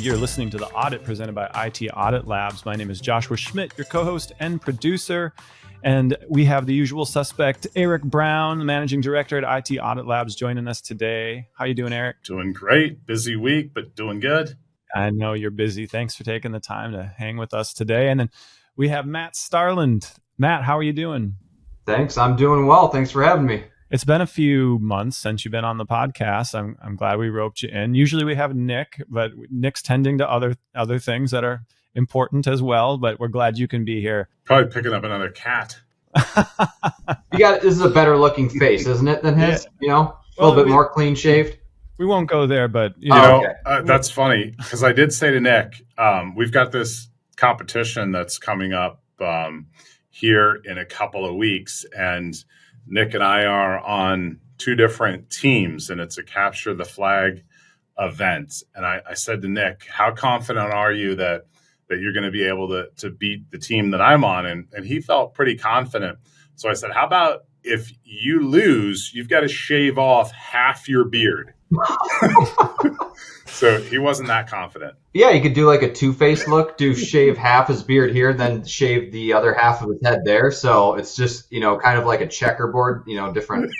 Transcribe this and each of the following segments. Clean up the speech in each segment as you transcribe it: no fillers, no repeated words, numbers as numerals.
You're listening to The Audit presented by IT Audit Labs. My name is Joshua Schmidt, your co-host and producer. And we have the usual suspect, Eric Brown, Managing Director at IT Audit Labs, joining us today. How you doing, Eric? Doing great. Busy week, but doing good. I know you're busy. Thanks for taking the time to hang with us today. And then we have Matt Starland. Matt, how are you doing? Thanks. I'm doing well. Thanks for having me. It's been a few months since you've been on the podcast. I'm glad we roped you in. Usually we have Nick, but Nick's tending to other things that are important as well. But we're glad you can be here. Probably picking up another cat. This is a better looking face, isn't it, than his? Yeah. A little bit more clean shaved. We won't go there, but that's funny because I did say to Nick, we've got this competition that's coming up here in a couple of weeks, and Nick and I are on two different teams, and it's a capture the flag event. And I said to Nick, how confident are you that you're going to be able to beat the team that I'm on? And he felt pretty confident. So I said, how about if you lose, you've got to shave off half your beard. So he wasn't that confident. Yeah, you could do like a two-face look, shave half his beard here, then shave the other half of his head there. So it's just, kind of like a checkerboard, different.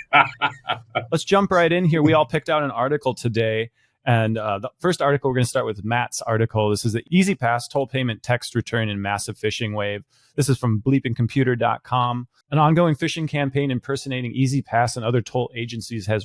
Let's jump right in here. We all picked out an article today. And the first article, we're going to start with Matt's article. This is the Easy Pass toll payment text return in massive phishing wave. This is from bleepingcomputer.com. An ongoing phishing campaign impersonating Easy Pass and other toll agencies has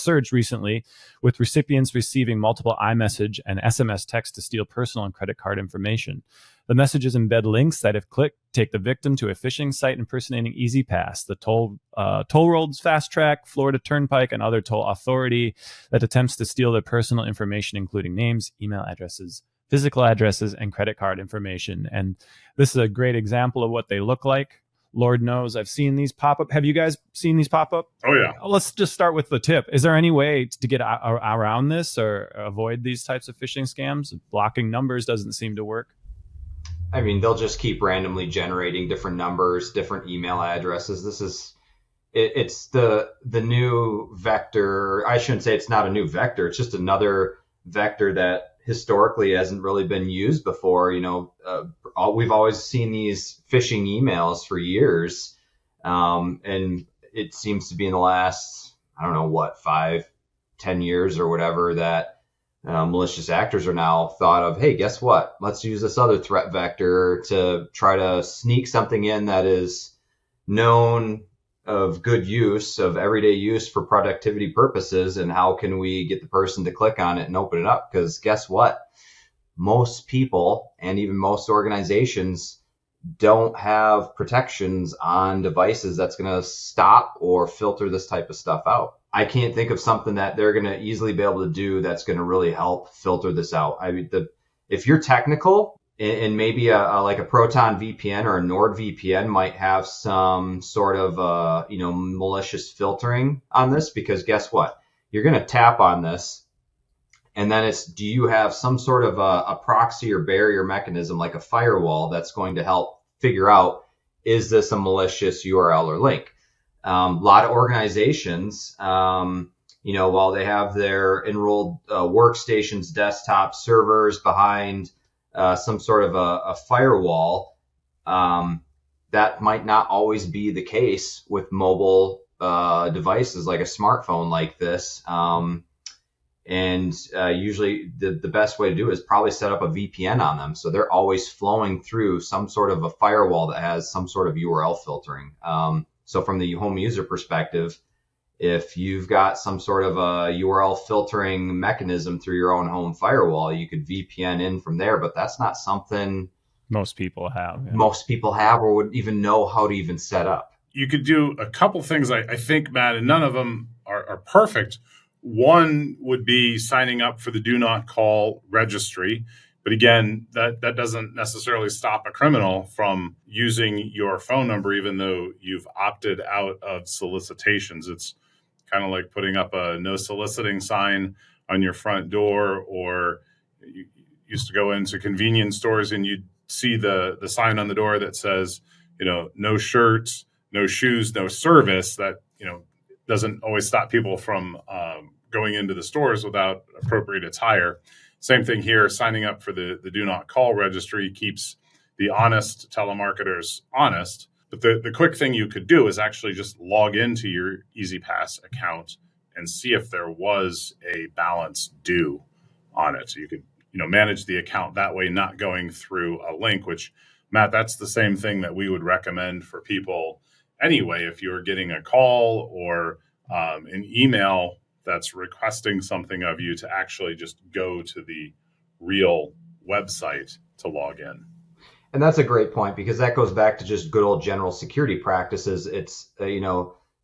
surged recently, with recipients receiving multiple iMessage and SMS texts to steal personal and credit card information. The messages embed links that, if clicked, take the victim to a phishing site impersonating Easy Pass, the toll roads fast track, Florida Turnpike, and other toll authority that attempts to steal their personal information, including names, email addresses, physical addresses, and credit card information. And this is a great example of what they look like. Lord knows I've seen these pop up. Have you guys seen these pop up? Oh, yeah. Let's just start with the tip. Is there any way to get around this or avoid these types of phishing scams? Blocking numbers doesn't seem to work. I mean, they'll just keep randomly generating different numbers, different email addresses. It's the new vector. I shouldn't say it's not a new vector. It's just another vector that historically hasn't really been used before. We've always seen these phishing emails for years. And it seems to be in the last, 5-10 years or whatever, that malicious actors are now thought of, hey, guess what? Let's use this other threat vector to try to sneak something in that is known of good use, of everyday use for productivity purposes. And how can we get the person to click on it and open it up? Because guess what? Most people and even most organizations don't have protections on devices that's going to stop or filter this type of stuff out. I can't think of something that they're going to easily be able to do that's going to really help filter this out. I mean, if you're technical, and maybe like a Proton VPN or a NordVPN might have some sort of malicious filtering on this, because guess what? You're going to tap on this, and then do you have some sort of a proxy or barrier mechanism like a firewall that's going to help figure out, is this a malicious URL or link? A lot of organizations, while they have their enrolled workstations, desktop servers behind some sort of a firewall, that might not always be the case with mobile devices like a smartphone like this. Usually the best way to do it is probably set up a VPN on them, so they're always flowing through some sort of a firewall that has some sort of URL filtering. So from the home user perspective, if you've got some sort of a URL filtering mechanism through your own home firewall, you could VPN in from there, but that's not something most people have. Yeah. Most people have or would even know how to even set up. You could do a couple things, I think, Matt, and none of them are perfect. One would be signing up for the Do Not Call registry. But again, that doesn't necessarily stop a criminal from using your phone number, even though you've opted out of solicitations. It's kind of like putting up a no soliciting sign on your front door, or you used to go into convenience stores and you'd see the sign on the door that says, no shirts, no shoes, no service. That, doesn't always stop people from going into the stores without appropriate attire. Same thing here, signing up for the do not call registry keeps the honest telemarketers honest. But the quick thing you could do is actually just log into your EasyPass account and see if there was a balance due on it. So you could, manage the account that way, not going through a link, which, Matt, that's the same thing that we would recommend for people anyway. If you're getting a call or an email that's requesting something of you, to actually just go to the real website to log in. And that's a great point, because that goes back to just good old general security practices. It's,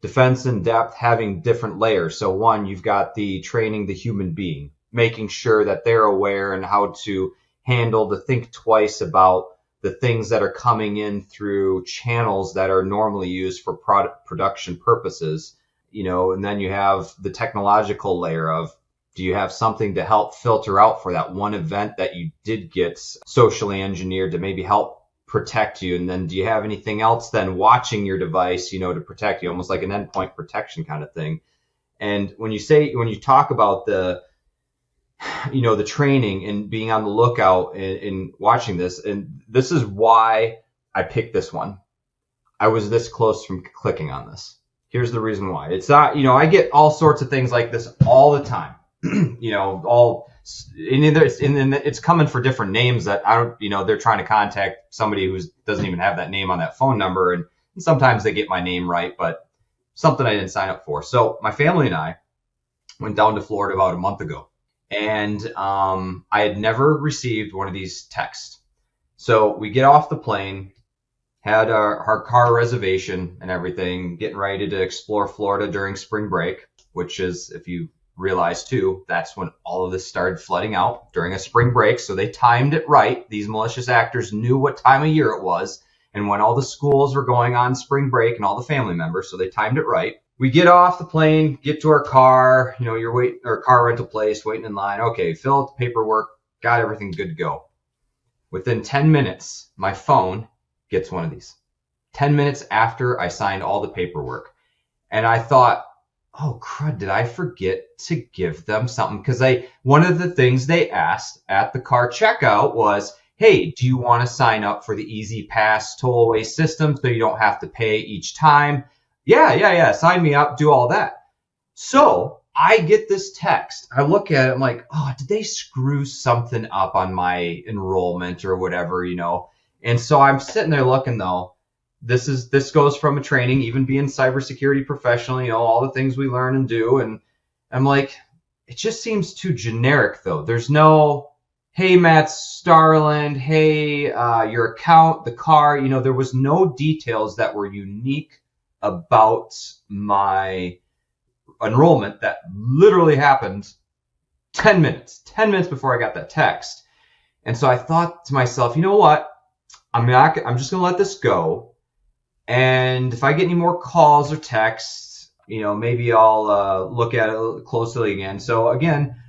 defense in depth, having different layers. So one, you've got the training the human being, making sure that they're aware and how to handle, to think twice about the things that are coming in through channels that are normally used for production purposes. And then you have the technological layer of, do you have something to help filter out for that one event that you did get socially engineered to maybe help protect you? And then do you have anything else then watching your device, to protect you, almost like an endpoint protection kind of thing? And when you talk about the training and being on the lookout and watching this, and this is why I picked this one. I was this close from clicking on this. Here's the reason why. It's not, I get all sorts of things like this all the time. It's coming for different names that I don't, they're trying to contact somebody who doesn't even have that name on that phone number. And sometimes they get my name right, but something I didn't sign up for. So my family and I went down to Florida about a month ago, and I had never received one of these texts. So we get off the plane, had our car reservation and everything, getting ready to explore Florida during spring break, which is, if you realize too, that's when all of this started flooding out, during a spring break. So they timed it right. These malicious actors knew what time of year it was and when all the schools were going on spring break and all the family members. So they timed it right. We get off the plane, get to our car, you're waiting, or car rental place, waiting in line. Okay, fill out the paperwork, got everything good to go. Within 10 minutes, my phone gets one of these. 10 minutes after I signed all the paperwork. And I thought, oh crud, did I forget to give them something? Because one of the things they asked at the car checkout was, hey, do you want to sign up for the EasyPass toll-away system so you don't have to pay each time? Yeah, sign me up, do all that. So I get this text. I look at it, I'm like, oh, did they screw something up on my enrollment or whatever, And so I'm sitting there looking, though. This goes from a training, even being cybersecurity professional, all the things we learn and do. And I'm like, it just seems too generic, though. There's no, hey, Matt Starland, hey, your account, the car, there was no details that were unique about my enrollment that literally happened 10 minutes before I got that text. And so I thought to myself, you know what? I'm just going to let this go. And if I get any more calls or texts, maybe I'll look at it closely again. So again,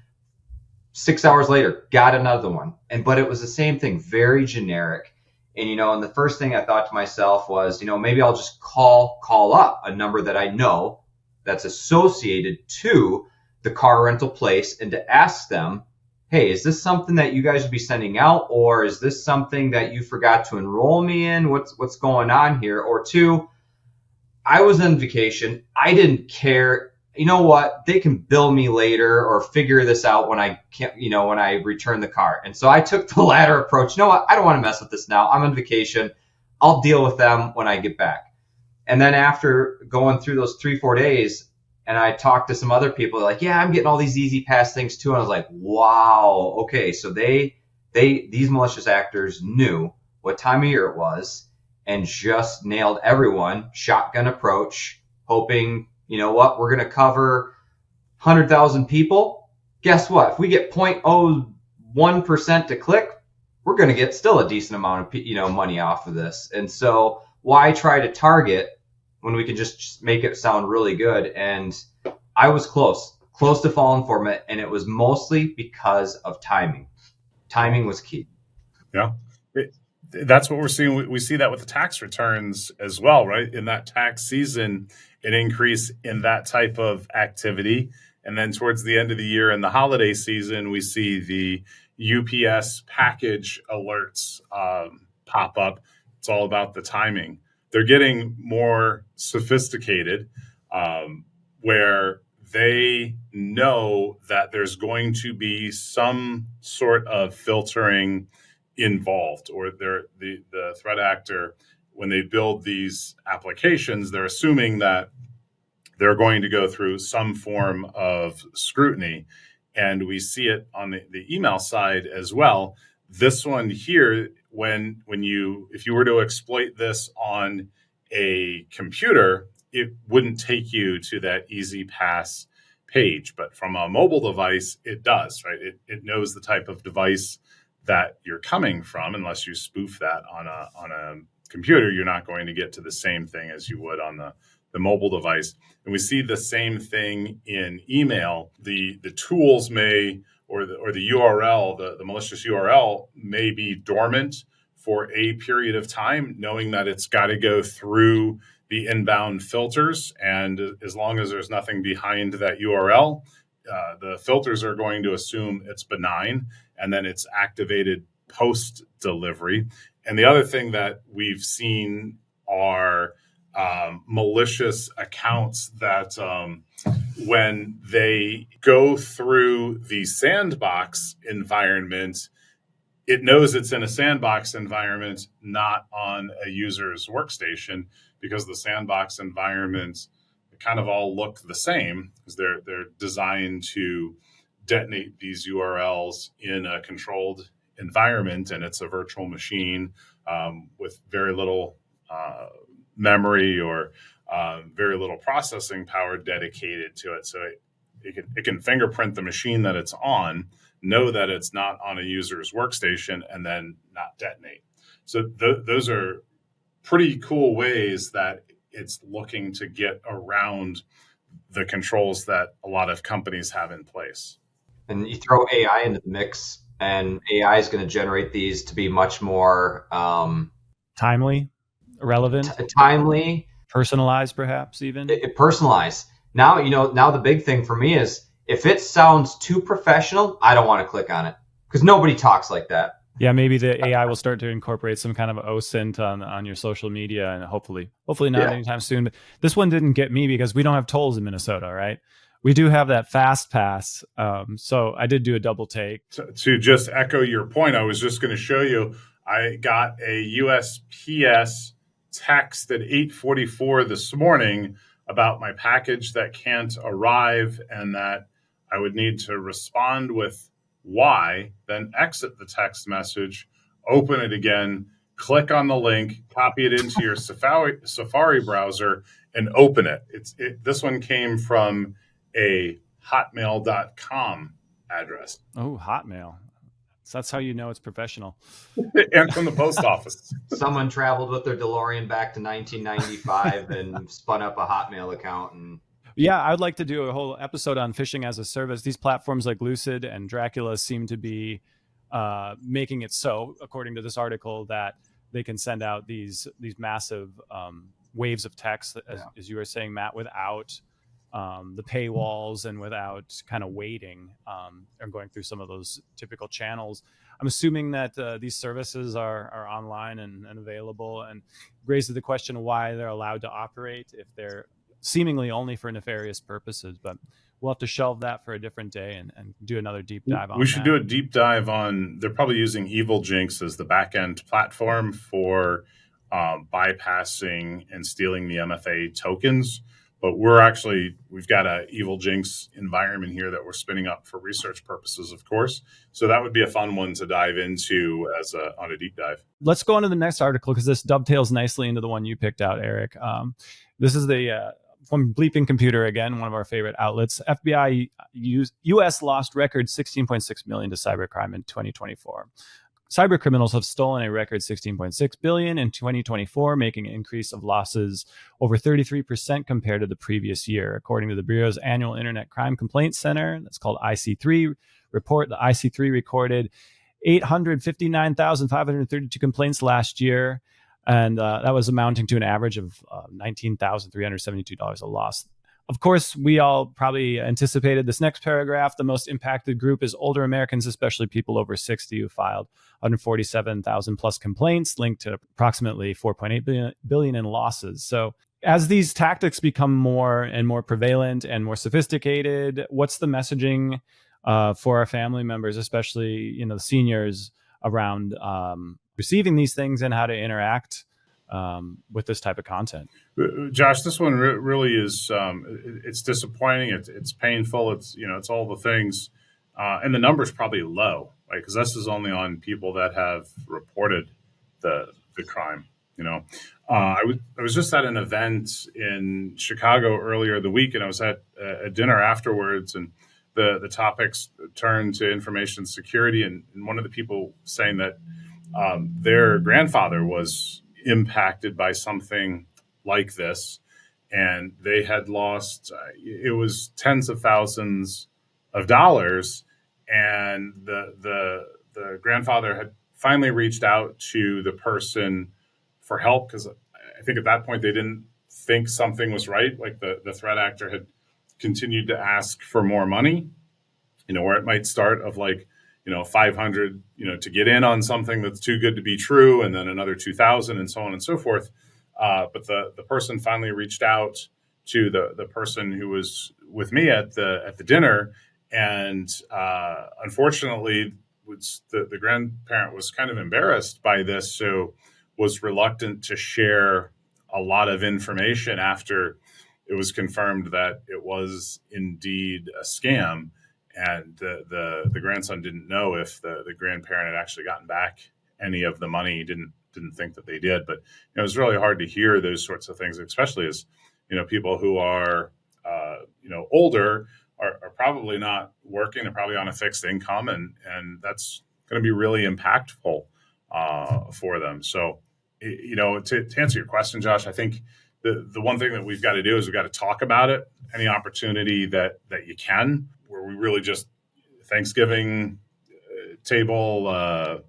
6 hours later, got another one. But it was the same thing, very generic. And, and the first thing I thought to myself was, maybe I'll just call up a number that I know that's associated to the car rental place and to ask them, hey, is this something that you guys would be sending out, or is this something that you forgot to enroll me in? What's going on here? Or two, I was on vacation. I didn't care. You know what? They can bill me later or figure this out when I can't, when I return the car. And so I took the latter approach. You know what? I don't want to mess with this now. I'm on vacation. I'll deal with them when I get back. And then after going through those 3-4 days, and I talked to some other people, like, yeah, I'm getting all these EasyPass things too. And I was like, wow, okay. So these malicious actors knew what time of year it was and just nailed everyone, shotgun approach, hoping, we're going to cover 100,000 people. Guess what? If we get 0.01% to click, we're going to get still a decent amount of, money off of this. And so why try to target when we can just make it sound really good? And I was close to falling for it. And it was mostly because of timing. Timing was key. Yeah. That's what we're seeing. We see that with the tax returns as well, right? In that tax season, an increase in that type of activity. And then towards the end of the year and the holiday season, we see the UPS package alerts pop up. It's all about the timing. They're getting more sophisticated, where they know that there's going to be some sort of filtering involved, or the threat actor, when they build these applications, they're assuming that they're going to go through some form of scrutiny. And we see it on the email side as well. This one here, if you were to exploit this on a computer, it wouldn't take you to that easy pass page. But from a mobile device, it does, right? It knows the type of device that you're coming from. Unless you spoof that on a computer, you're not going to get to the same thing as you would on the mobile device. And we see the same thing in email. The tools may, or the URL, the malicious URL may be dormant for a period of time, knowing that it's got to go through the inbound filters. And as long as there's nothing behind that URL, the filters are going to assume it's benign, and then it's activated post delivery. And the other thing that we've seen are malicious accounts that when they go through the sandbox environment, it knows it's in a sandbox environment, not on a user's workstation, because the sandbox environments kind of all look the same, because they're designed to detonate these URLs in a controlled environment, and it's a virtual machine with very little memory or very little processing power dedicated to it. So it can fingerprint the machine that it's on, know that it's not on a user's workstation, and then not detonate. So those are pretty cool ways that it's looking to get around the controls that a lot of companies have in place. And you throw AI into the mix, and AI is going to generate these to be much more timely, relevant, timely, personalized, perhaps even personalized. Now, now the big thing for me is, if it sounds too professional, I don't want to click on it, because nobody talks like that. Yeah, maybe the AI will start to incorporate some kind of OSINT on your social media, and hopefully not anytime soon. But this one didn't get me because we don't have tolls in Minnesota, right? We do have that fast pass. So I did do a double take. To just echo your point, I was just going to show you, I got a USPS text at 8:44 this morning about my package that can't arrive, and that I would need to respond with why, then exit the text message, open it again, click on the link, copy it into your Safari browser, and open it. This one came from a hotmail.com address. Oh, Hotmail. So that's how you know it's professional. And from the post office. Someone traveled with their DeLorean back to 1995 and spun up a Hotmail account. And yeah, I would like to do a whole episode on Phishing-As-A-Service. These platforms like Lucid and Dracula seem to be making it so, according to this article, that they can send out these massive waves of text, as you were saying, Matt, without the paywalls and without kind of waiting and going through some of those typical channels. I'm assuming that these services are online and available, and raises the question of why they're allowed to operate if they're seemingly only for nefarious purposes. But we'll have to shelve that for a different day and do another deep dive on that. We should do a deep dive on, they're probably using Evil Jinx as the back-end platform for bypassing and stealing the MFA tokens. But we've got a Evil Jinx environment here that we're spinning up for research purposes, of course. So that would be a fun one to dive into on a deep dive. Let's go on to the next article, because this dovetails nicely into the one you picked out, Eric. This is from Bleeping Computer, again, one of our favorite outlets. FBI U.S. lost record $16.6 million to cybercrime in 2024. Cyber criminals have stolen a record $16.6 billion in 2024, making an increase of losses over 33% compared to the previous year. According to the Bureau's annual Internet Crime Complaint Center, that's called IC3 report, the IC3 recorded 859,532 complaints last year, and that was amounting to an average of $19,372 a loss. Of course, we all probably anticipated this next paragraph. The most impacted group is older Americans, especially people over 60 who filed 147,000 plus complaints linked to approximately 4.8 billion in losses. So as these tactics become more and more prevalent and more sophisticated, what's the messaging for our family members, especially the seniors, around receiving these things and how to interact with this type of content? Josh, this one really is, it's disappointing. It's painful. It's all the things. And the number's probably low, right? Because this is only on people that have reported the crime. I was just at an event in Chicago earlier the week, and I was at a dinner afterwards, and the topics turned to information security, and one of the people saying that their grandfather was impacted by something like this, and they had lost it was tens of thousands of dollars, and the grandfather had finally reached out to the person for help, because I think at that point they didn't think something was right. Like the threat actor had continued to ask for more money, where it might start of like, 500, to get in on something that's too good to be true, and then another 2,000 and so on and so forth. But the person finally reached out to the person who was with me at the dinner, and unfortunately, the grandparent was kind of embarrassed by this, so was reluctant to share a lot of information after it was confirmed that it was indeed a scam. And the grandson didn't know if the grandparent had actually gotten back any of the money. He didn't think that they did. But it was really hard to hear those sorts of things, especially as people who are older are probably not working. They're probably on a fixed income, and that's going to be really impactful for them. So to answer your question, Josh, I think the one thing that we've got to do is we've got to talk about it. Any opportunity that you can, where we really just Thanksgiving table,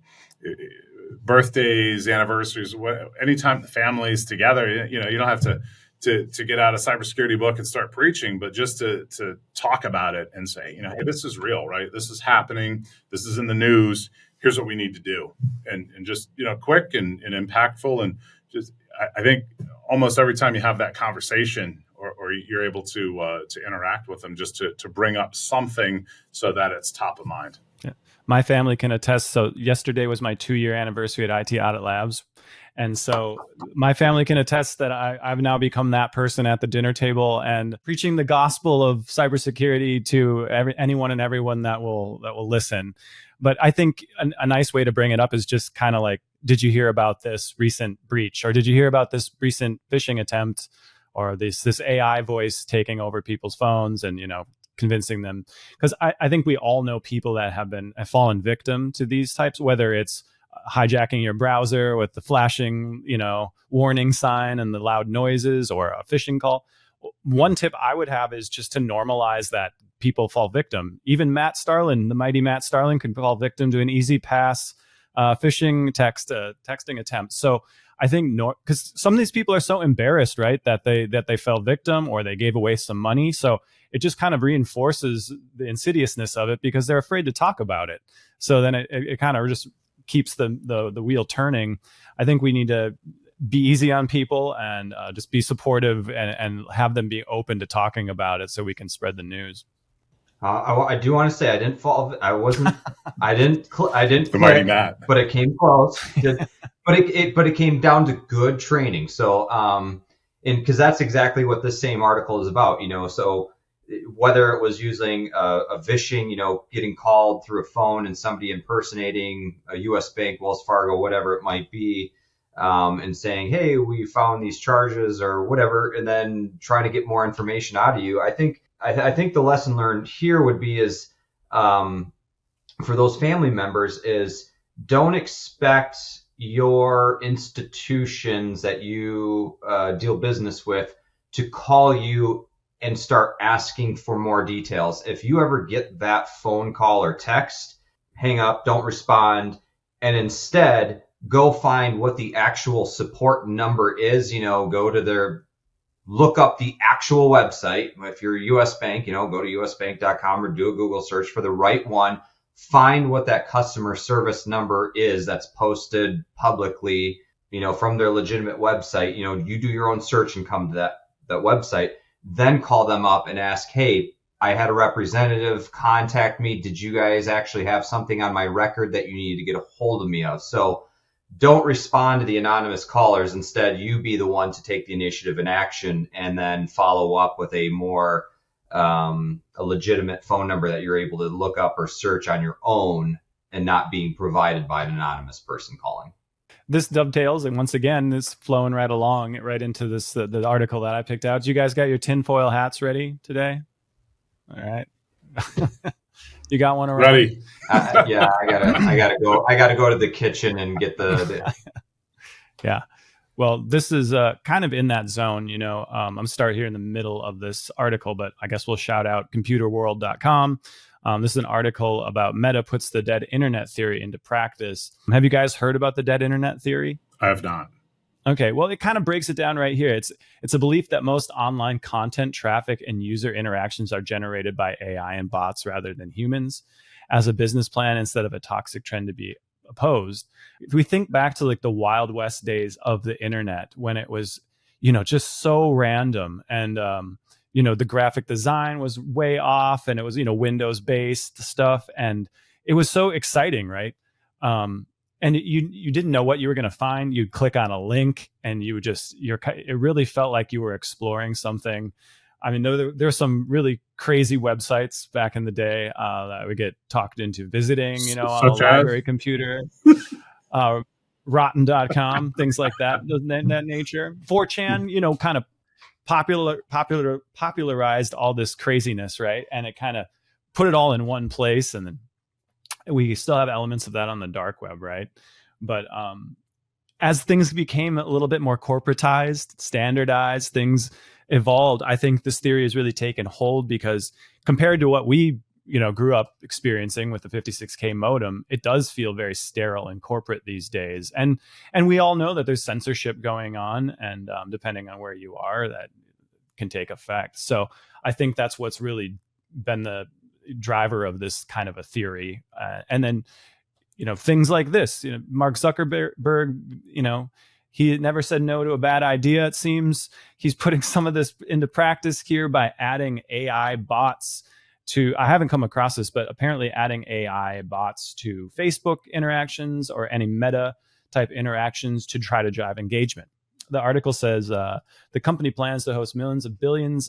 birthdays, anniversaries, anytime the family's together, you don't have to get out a cybersecurity book and start preaching, but just to talk about it and say, hey, this is real, right? This is happening. This is in the news. Here's what we need to do. And just, quick and impactful. And just, I think almost every time you have that conversation, or you're able to interact with them, just to bring up something so that it's top of mind. Yeah. My family can attest. So yesterday was my 2-year anniversary at IT Audit Labs. And so my family can attest that I've now become that person at the dinner table and preaching the gospel of cybersecurity to anyone and everyone that will listen. But I think a nice way to bring it up is just kind of like, did you hear about this recent breach? Or did you hear about this recent phishing attempt? Or this AI voice taking over people's phones and, convincing them? Because I think we all know people that have fallen victim to these types, whether it's hijacking your browser with the flashing, warning sign and the loud noises, or a phishing call. One tip I would have is just to normalize that people fall victim. Even Matt Starland, the mighty Matt Starland, could fall victim to an easy pass phishing texting attempt. So I think because some of these people are so embarrassed, right, that they fell victim or they gave away some money. So it just kind of reinforces the insidiousness of it because they're afraid to talk about it. So then it kind of just keeps the wheel turning. I think we need to be easy on people and just be supportive and have them be open to talking about it so we can spread the news. I do want to say I didn't fall. I wasn't. I didn't. The mighty Matt, but it came close. But it came down to good training. So because that's exactly what this same article is about. So whether it was using a phishing, getting called through a phone and somebody impersonating a U.S. bank, Wells Fargo, whatever it might be, and saying, "Hey, we found these charges" or whatever, and then trying to get more information out of you. I think the lesson learned here would be is for those family members is don't expect your institutions that you deal business with to call you and start asking for more details. If you ever get that phone call or text, hang up, don't respond, and instead go find what the actual support number is, go to their look up the actual website. If you're a US bank, go to usbank.com or do a Google search for the right one. Find what that customer service number is that's posted publicly, from their legitimate website. You do your own search and come to that website, then call them up and ask, hey, I had a representative contact me. Did you guys actually have something on my record that you need to get a hold of me of? So don't respond to the anonymous callers. Instead, you be the one to take the initiative and action, and then follow up with a more a legitimate phone number that you're able to look up or search on your own and not being provided by an anonymous person calling. This dovetails, and once again, this flowing right along, right into this the article that I picked out. You guys got your tinfoil hats ready today? All right. You got one around? Ready. Yeah, I gotta go to the kitchen and get the Yeah. Well, this is kind of in that zone, I'm start here in the middle of this article, but I guess we'll shout out computerworld.com. This is an article about Meta puts the dead internet theory into practice. Have you guys heard about the dead internet theory? I have not. Okay, well, it kind of breaks it down right here. It's a belief that most online content traffic and user interactions are generated by AI and bots rather than humans, as a business plan instead of a toxic trend to be opposed. If we think back to like the Wild West days of the internet, when it was, just so random, and the graphic design was way off, and it was, Windows based stuff, and it was so exciting, right? And you didn't know what you were going to find. You'd click on a link, and it really felt like you were exploring something. I mean, there's some really crazy websites back in the day that would get talked into visiting, on a library computer, rotten.com, things like that nature. 4chan, kind of popularized all this craziness, right? And it kind of put it all in one place, and then we still have elements of that on the dark web, right? But as things became a little bit more corporatized, standardized, things evolved, I think this theory has really taken hold, because compared to what we grew up experiencing with the 56K modem, it does feel very sterile and corporate these days. And we all know that there's censorship going on, and depending on where you are, that can take effect. So I think that's what's really been the driver of this kind of a theory. And then, things like this, Mark Zuckerberg, he never said no to a bad idea. It seems he's putting some of this into practice here by adding AI bots to, I haven't come across this, but apparently adding AI bots to Facebook interactions or any Meta type interactions to try to drive engagement. The article says the company plans to host billions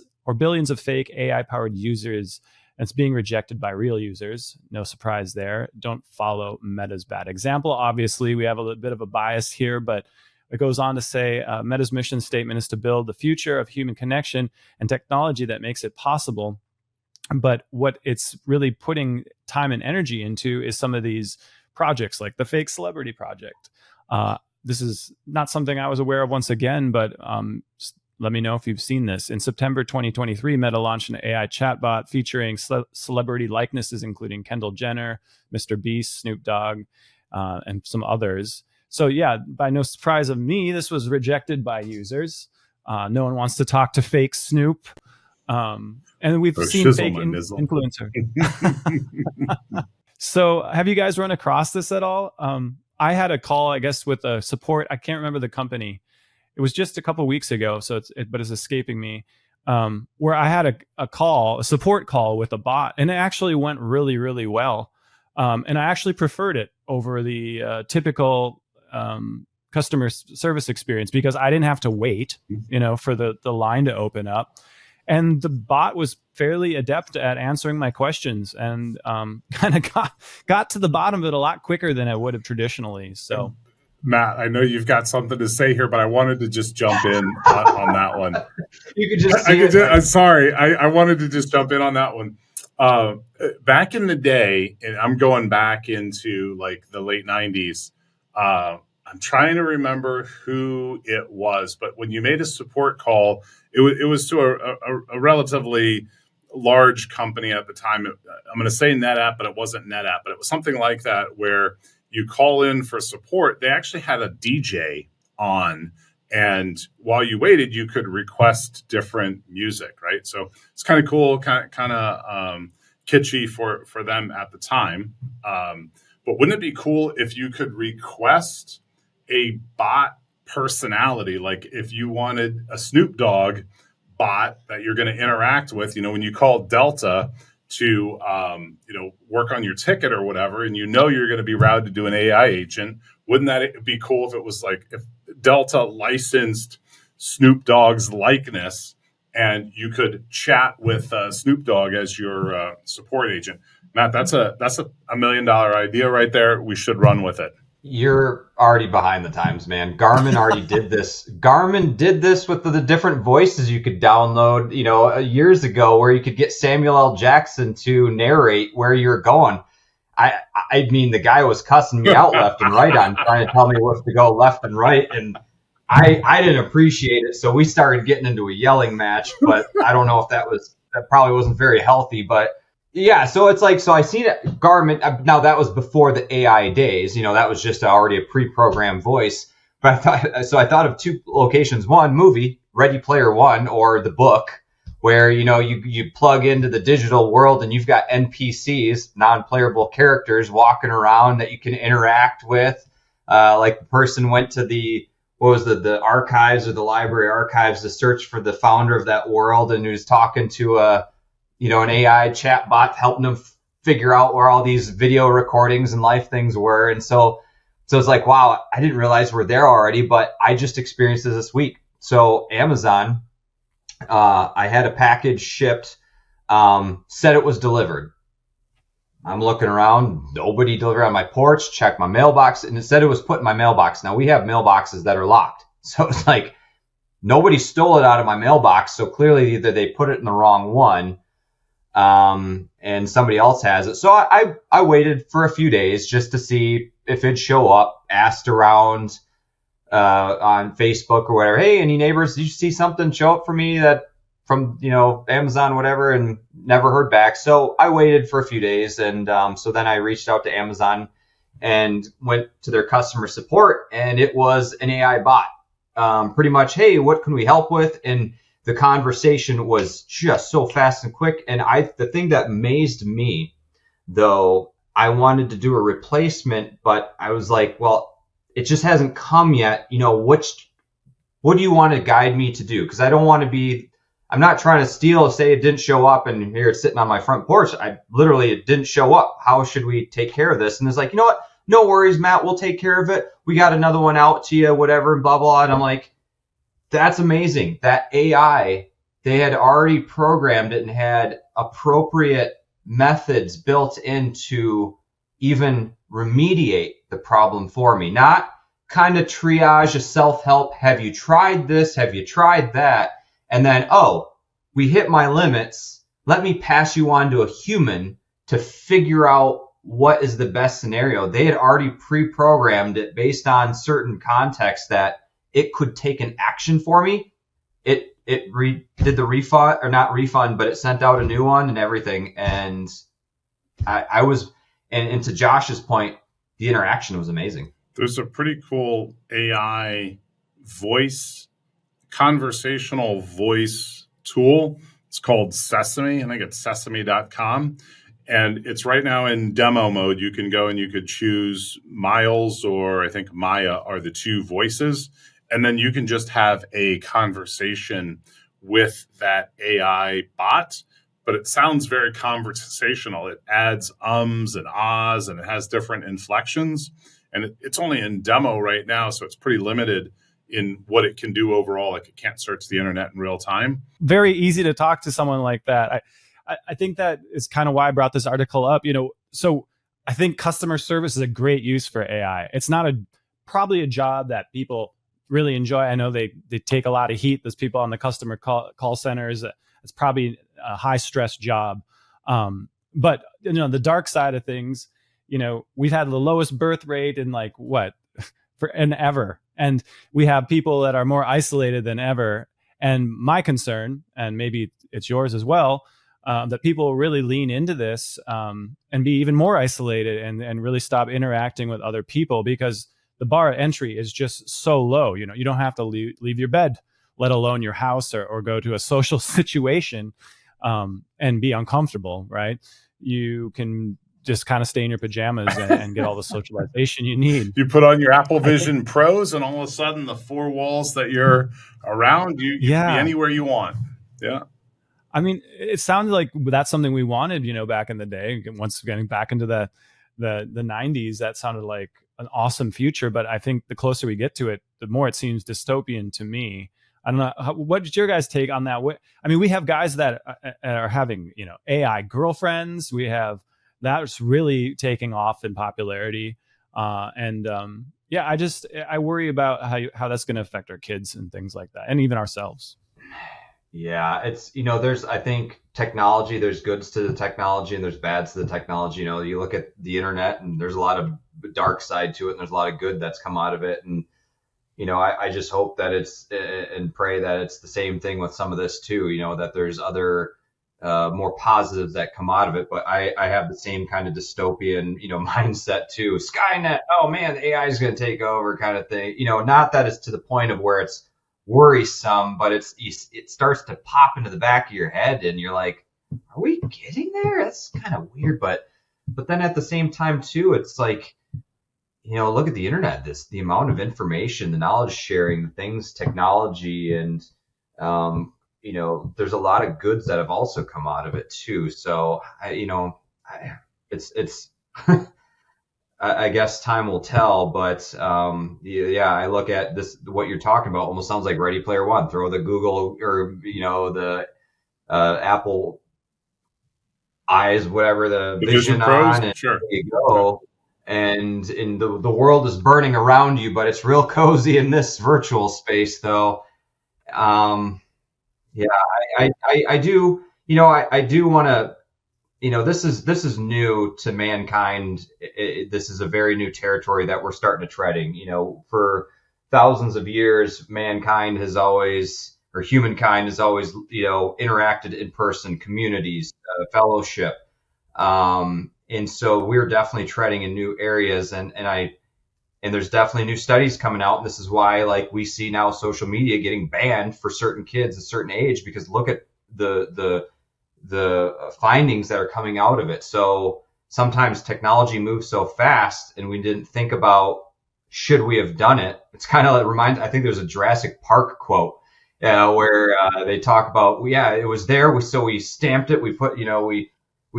of fake AI powered users. It's being rejected by real users. No surprise there. Don't follow Meta's bad example. Obviously, we have a little bit of a bias here, but it goes on to say Meta's mission statement is to build the future of human connection and technology that makes it possible. But what it's really putting time and energy into is some of these projects, like the fake celebrity project. This is not something I was aware of once again, but let me know if you've seen this. In September 2023, Meta launched an AI chatbot featuring celebrity likenesses, including Kendall Jenner, Mr. Beast, Snoop Dogg, and some others. So yeah, by no surprise of me, this was rejected by users. No one wants to talk to fake Snoop. And we've seen fake influencer. So have you guys run across this at all? I had a call, I guess, with a support. I can't remember the company. It was just a couple weeks ago, but it's escaping me. Where I had a support call with a bot, and it actually went really, really well. And I actually preferred it over the typical customer service experience, because I didn't have to wait, for the line to open up. And the bot was fairly adept at answering my questions, and kind of got to the bottom of it a lot quicker than I would have traditionally. So, Matt, I know you've got something to say here, but I wanted to just jump in on that one. You could just I'm sorry. I wanted to just jump in on that one. Back in the day, and I'm going back into like the late 90s, I'm trying to remember who it was, but when you made a support call, it was to a relatively large company at the time. I'm going to say NetApp, but it wasn't NetApp, but it was something like that, where you call in for support. They actually had a DJ on, And while you waited, you could request different music, right? So it's kind of cool, kind of kitschy for them at the time. But wouldn't it be cool if you could request a bot personality? Like if you wanted a Snoop Dogg bot that you're going to interact with, when you call Delta to, work on your ticket or whatever, and you're going to be routed to an AI agent, wouldn't that be cool if it was like if Delta licensed Snoop Dogg's likeness and you could chat with Snoop Dogg as your support agent? Matt, that's a $1 million idea right there. We should run with it. You're already behind the times, man. Garmin already did this. Garmin did this with the different voices you could download, years ago, where you could get Samuel L. Jackson to narrate where you're going. I mean, the guy was cussing me out left and right on trying to tell me where to go left and right, and I didn't appreciate it. So we started getting into a yelling match, but I don't know if that probably wasn't very healthy, but yeah. So it's like, so I see that Garmin, now that was before the AI days, that was just already a pre-programmed voice. But I thought of two locations: one, movie, Ready Player One, or the book, where, you plug into the digital world and you've got NPCs, non-playable characters, walking around that you can interact with. Like the person went to the archives or the library archives to search for the founder of that world, and who's talking to an AI chat bot, helping them figure out where all these video recordings and life things were. And so it's like, wow, I didn't realize we're there already, but I just experienced this week. So Amazon, I had a package shipped, said it was delivered. I'm looking around, nobody delivered on my porch, checked my mailbox, and it said it was put in my mailbox. Now we have mailboxes that are locked. So it's like, nobody stole it out of my mailbox. So clearly either they put it in the wrong one, and somebody else has it. So I waited for a few days just to see if it'd show up, asked around, on Facebook or whatever, hey, any neighbors, did you see something show up for me that from, Amazon, whatever, and never heard back. So I waited for a few days. And so then I reached out to Amazon and went to their customer support, and it was an AI bot. Pretty much, hey, what can we help with? And the conversation was just so fast and quick. And the thing that amazed me, though, I wanted to do a replacement, but I was like, well, it just hasn't come yet. What do you want to guide me to do? Because I don't want to I'm not trying to steal, say it didn't show up and here it's sitting on my front porch. It didn't show up. How should we take care of this? And it's like, you know what? No worries, Matt, we'll take care of it. We got another one out to you, whatever, blah, blah. And I'm like, that's amazing. That AI, they had already programmed it and had appropriate methods built in to even remediate the problem for me. Not kind of triage, a self-help. Have you tried this? Have you tried that? And then, we hit my limits. Let me pass you on to a human to figure out what is the best scenario. They had already pre-programmed it based on certain context that it could take an action for me. It did the refund, or not refund, but it sent out a new one and everything. And I was, and to Josh's point, the interaction was amazing. There's a pretty cool AI conversational voice tool. It's called Sesame. I think it's sesame.com. And it's right now in demo mode. You can go and you could choose Miles or I think Maya are the two voices. And then you can just have a conversation with that AI bot. But it sounds very conversational. It adds ums and ahs, and it has different inflections. And it's only in demo right now, so it's pretty limited in what it can do overall. Like it can't search the internet in real time. Very easy to talk to someone like that. I think that is kind of why I brought this article up. So I think customer service is a great use for AI. It's not probably a job that people really enjoy. I know they take a lot of heat. There's people on the customer call centers. It's probably a high stress job. But the dark side of things, we've had the lowest birth rate in ever. And we have people that are more isolated than ever. And my concern, and maybe it's yours as well, that people really lean into this and be even more isolated and really stop interacting with other people, because the bar of entry is just so low. You know, you don't have to leave your bed, let alone your house, or go to a social situation and be uncomfortable, right? You can just kind of stay in your pajamas and get all the socialization you need. You put on your Apple Vision Pros, and all of a sudden, the four walls that you're around, you can be anywhere you want. Yeah. I mean, it sounded like that's something we wanted, you know, back in the day. Once getting back into the 90s, that sounded like an awesome future. But I think the closer we get to it, the more it seems dystopian to me. I don't know. What's your guys' take on that? I mean, we have guys that are having, you know, AI girlfriends. We have that's really taking off in popularity. Yeah, I worry about how that's going to affect our kids and things like that, and even ourselves. Yeah, it's, you know, I think technology, there's goods to the technology and there's bads to the technology. You know, you look at the internet and there's a lot of dark side to it and there's a lot of good that's come out of it. And, you know, I just hope that it's and pray that it's the same thing with some of this too, you know, that there's other more positives that come out of it. But I have the same kind of dystopian, you know, mindset too. Skynet, oh man, AI is going to take over kind of thing. You know, not that it's to the point of where it's worrisome, but it starts to pop into the back of your head and you're like, are we getting there? That's kind of weird. But then at the same time too, it's like, you know, look at the internet, the amount of information, the knowledge sharing, the things, technology, and you know, there's a lot of goods that have also come out of it too. So it's I guess time will tell, but yeah, I look at this, what you're talking about almost sounds like Ready Player One. Throw the Google or, you know, the Apple eyes, whatever, the Vision Pros, on, and sure. there you go. And the world is burning around you, but it's real cozy in this virtual space, though. Yeah, I do, you know, I do want to, you know, this is new to mankind. This is a very new territory that we're starting to treading. You know, for thousands of years, humankind has always, you know, interacted in person, communities, fellowship. And so we're definitely treading in new areas, and there's definitely new studies coming out. And this is why, like, we see now social media getting banned for certain kids at a certain age, because look at the findings that are coming out of it. So sometimes technology moves so fast and we didn't think about, should we have done it? It's kind of, I think there's a Jurassic Park quote where they talk about, yeah, it was there. So we stamped it. We put, you know, we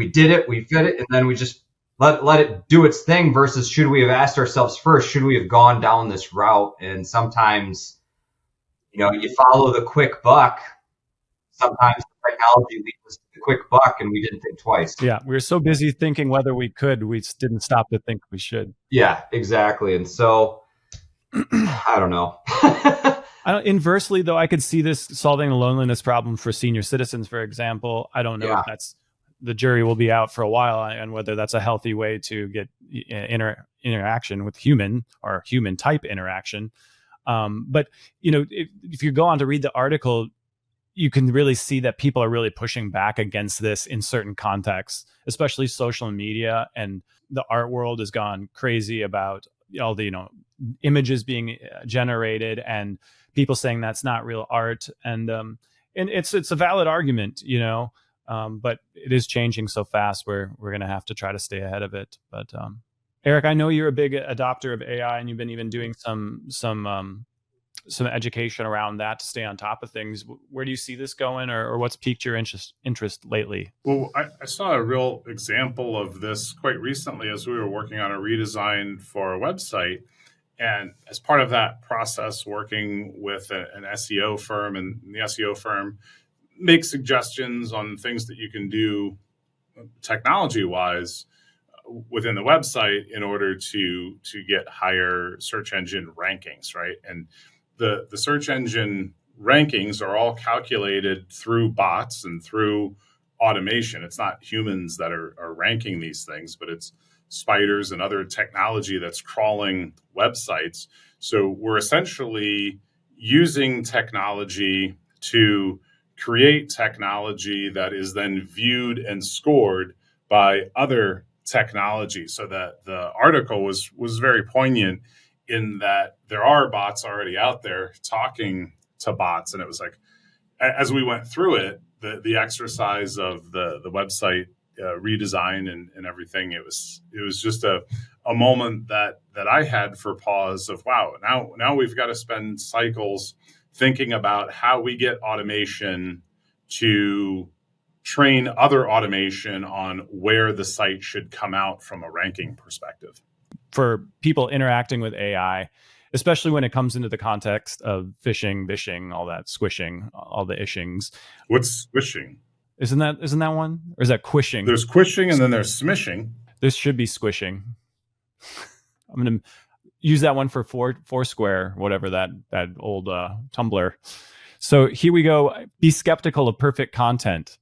did it, we fit it, and then we just let it do its thing, versus should we have asked ourselves first, should we have gone down this route? And sometimes, you know, you follow the quick buck. Sometimes technology leads us to the quick buck and we didn't think twice. Yeah, we were so busy thinking whether we could, we just didn't stop to think we should. Yeah, exactly. And so, I don't know. Inversely, though, I could see this solving the loneliness problem for senior citizens, for example. I don't know if the jury will be out for a while on whether that's a healthy way to get interaction with human or human type interaction. But, you know, if you go on to read the article, you can really see that people are really pushing back against this in certain contexts, especially social media, and the art world has gone crazy about all the, you know, images being generated and people saying that's not real art. And it's a valid argument, you know, but it is changing so fast we're going to have to try to stay ahead of it. But Eric, I know you're a big adopter of AI and you've been even doing some education around that to stay on top of things. Where do you see this going, or what's piqued your interest lately? Well, I saw a real example of this quite recently as we were working on a redesign for a website. And as part of that process, working with an SEO firm, and the SEO firm makes suggestions on things that you can do technology-wise within the website in order to get higher search engine rankings, right? And the search engine rankings are all calculated through bots and through automation. It's not humans that are ranking these things, but it's spiders and other technology that's crawling websites. So we're essentially using technology to create technology that is then viewed and scored by other technology. So that the article was very poignant in that there are bots already out there talking to bots. And it was like, as we went through it, the exercise of the website redesign and everything, it was just a moment that I had for pause of, wow, now we've got to spend cycles thinking about how we get automation to train other automation on where the site should come out from a ranking perspective. For people interacting with AI, especially when it comes into the context of phishing, vishing, all that squishing, all the ishings. What's squishing? Isn't that one? Or is that quishing? There's quishing and then there's smishing. This should be squishing. I'm going to use that one for Foursquare, whatever that old Tumblr. So here we go. Be skeptical of perfect content.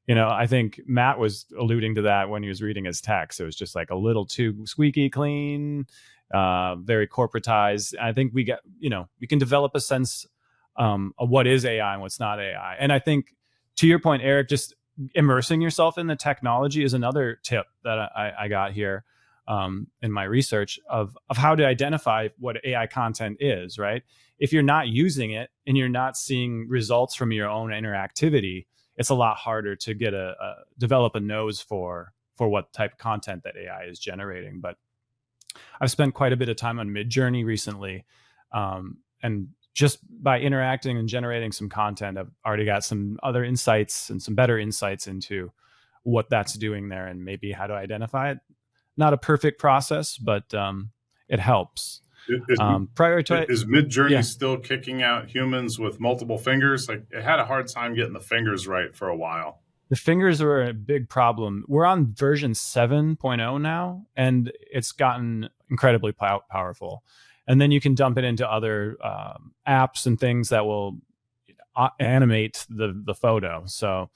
I think Matt was alluding to that when he was reading his text. It was just like a little too squeaky clean, very corporatized. I think we can develop a sense of what is AI and what's not AI. And I think, to your point, Eric, just immersing yourself in the technology is another tip that I got here in my research of how to identify what AI content is, right? If you're not using it and you're not seeing results from your own interactivity, it's a lot harder to get develop a nose for what type of content that AI is generating. But I've spent quite a bit of time on Midjourney recently, and just by interacting and generating some content, I've already got some other insights and some better insights into what that's doing there and maybe how to identify it. Not a perfect process, but it helps. Is Midjourney still kicking out humans with multiple fingers? Like, it had a hard time getting the fingers right for a while. The fingers were a big problem. We're on version 7.0 now, and it's gotten incredibly powerful. And then you can dump it into other apps and things that will animate the photo. So,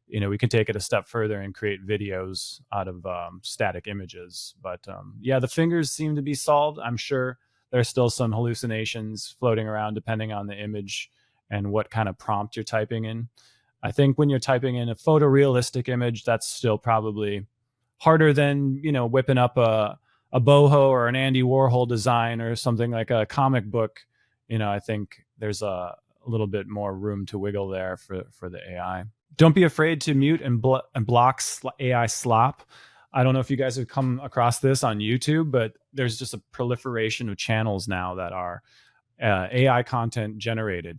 we can take it a step further and create videos out of static images. But the fingers seem to be solved. I'm sure there's still some hallucinations floating around depending on the image and what kind of prompt you're typing in. I think when you're typing in a photorealistic image, that's still probably harder than, whipping up a boho or an Andy Warhol design or something like a comic book. I think there's a little bit more room to wiggle there for the AI. Don't be afraid to mute and block AI slop. I don't know if you guys have come across this on YouTube, but there's just a proliferation of channels now that are AI content generated.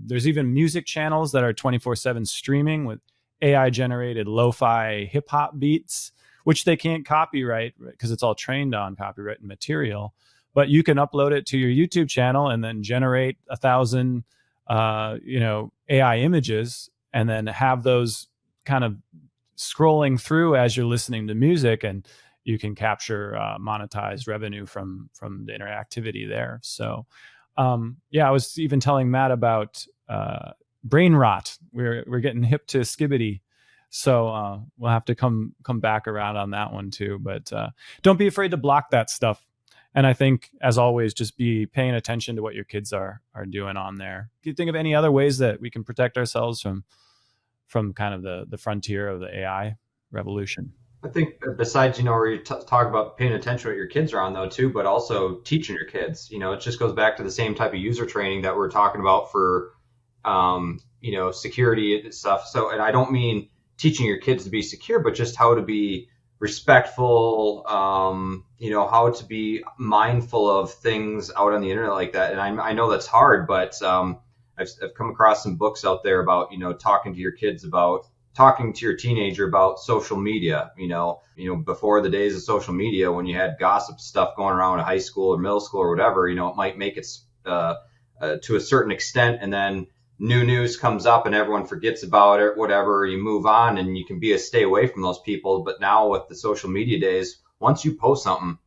There's even music channels that are 24/7 streaming with AI generated lo-fi hip hop beats, which they can't copyright because it's all trained on copyrighted material. But you can upload it to your YouTube channel and then generate 1,000, AI images, and then have those kind of scrolling through as you're listening to music, and you can capture monetized revenue from the interactivity there. So I was even telling Matt about brain rot. We're getting hip to Skibbity, so we'll have to come back around on that one too. But don't be afraid to block that stuff. And I think, as always, just be paying attention to what your kids are doing on there. Can you think of any other ways that we can protect ourselves from kind of the frontier of the AI revolution? I think besides, where you talk about paying attention to what your kids are on, though, too, but also teaching your kids, it just goes back to the same type of user training that we're talking about for, security and stuff. So, and I don't mean teaching your kids to be secure, but just how to be respectful, how to be mindful of things out on the internet like that. And I know that's hard, but I've come across some books out there about, talking to your teenager about social media, before the days of social media, when you had gossip stuff going around in high school or middle school or whatever, it might make it to a certain extent, and then new news comes up and everyone forgets about it, whatever, you move on and you can stay away from those people. But now with the social media days, once you post something,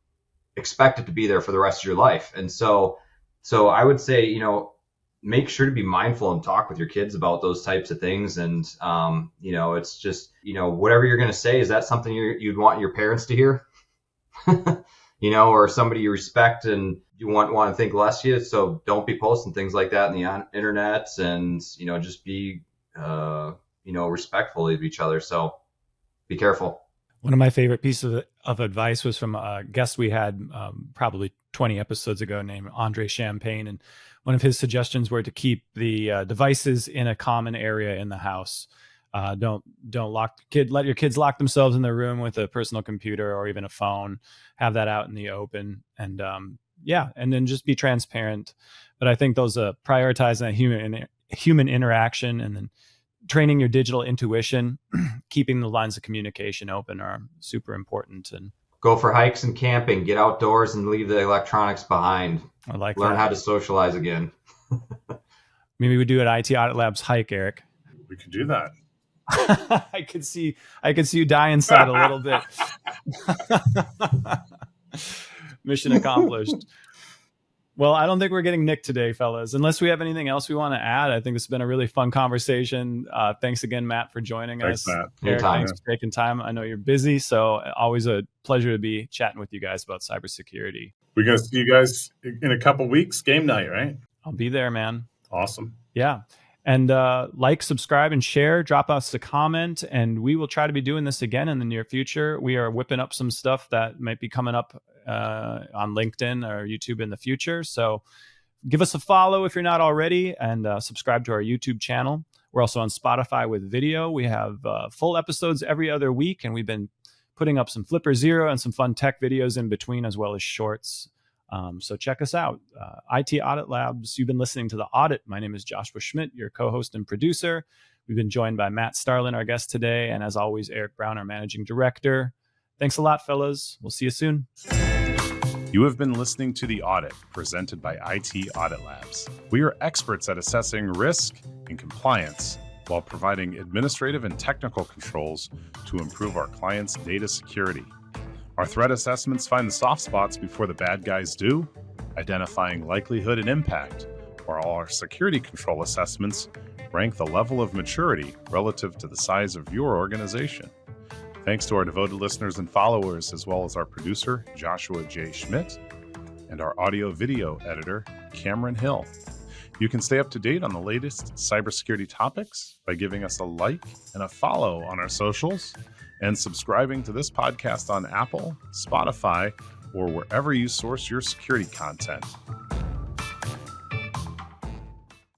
expect it to be there for the rest of your life. And so I would say, make sure to be mindful and talk with your kids about those types of things. And, it's just, whatever you're going to say, is that something you'd want your parents to hear? Or somebody you respect and you want to think less of you. So don't be posting things like that in the internet, and, just be, respectful of each other. So be careful. One of my favorite pieces of advice was from a guest we had probably 20 episodes ago named Andre Champagne. And one of his suggestions were to keep the devices in a common area in the house. Don't let your kids lock themselves in their room with a personal computer or even a phone. Have that out in the open. And and then just be transparent. But I think those prioritizing that human interaction and then training your digital intuition, keeping the lines of communication open are super important. And go for hikes and camping, get outdoors and leave the electronics behind. I like Learn that. how to socialize again. Maybe we do an IT Audit Labs hike, Eric. We could do that. I could see you die inside a little bit. Mission accomplished. Well, I don't think we're getting nicked today, fellas. Unless we have anything else we want to add, I think this has been a really fun conversation. Thanks again, Matt, for joining us. Matt. Eric, thanks for taking time. I know you're busy, so always a pleasure to be chatting with you guys about cybersecurity. We're going to see you guys in a couple weeks. Game night, right? I'll be there, man. Awesome. Yeah. And like, subscribe, and share. Drop us a comment, and we will try to be doing this again in the near future. We are whipping up some stuff that might be coming up on LinkedIn or YouTube in the future. So give us a follow if you're not already, and subscribe to our YouTube channel. We're also on Spotify with video. We have full episodes every other week, and we've been putting up some Flipper Zero and some fun tech videos in between, as well as shorts. So check us out. IT Audit Labs. You've been listening to The Audit. My name is Joshua Schmidt, your co-host and producer. We've been joined by Matt Starland, our guest today, and as always, Eric Brown, our managing director. Thanks a lot, fellas. We'll see you soon. You have been listening to The Audit, presented by IT Audit Labs. We are experts at assessing risk and compliance while providing administrative and technical controls to improve our clients' data security. Our threat assessments find the soft spots before the bad guys do, identifying likelihood and impact, while our security control assessments rank the level of maturity relative to the size of your organization. Thanks to our devoted listeners and followers, as well as our producer, Joshua J. Schmidt, and our audio-video editor, Cameron Hill. You can stay up to date on the latest cybersecurity topics by giving us a like and a follow on our socials, and subscribing to this podcast on Apple, Spotify, or wherever you source your security content.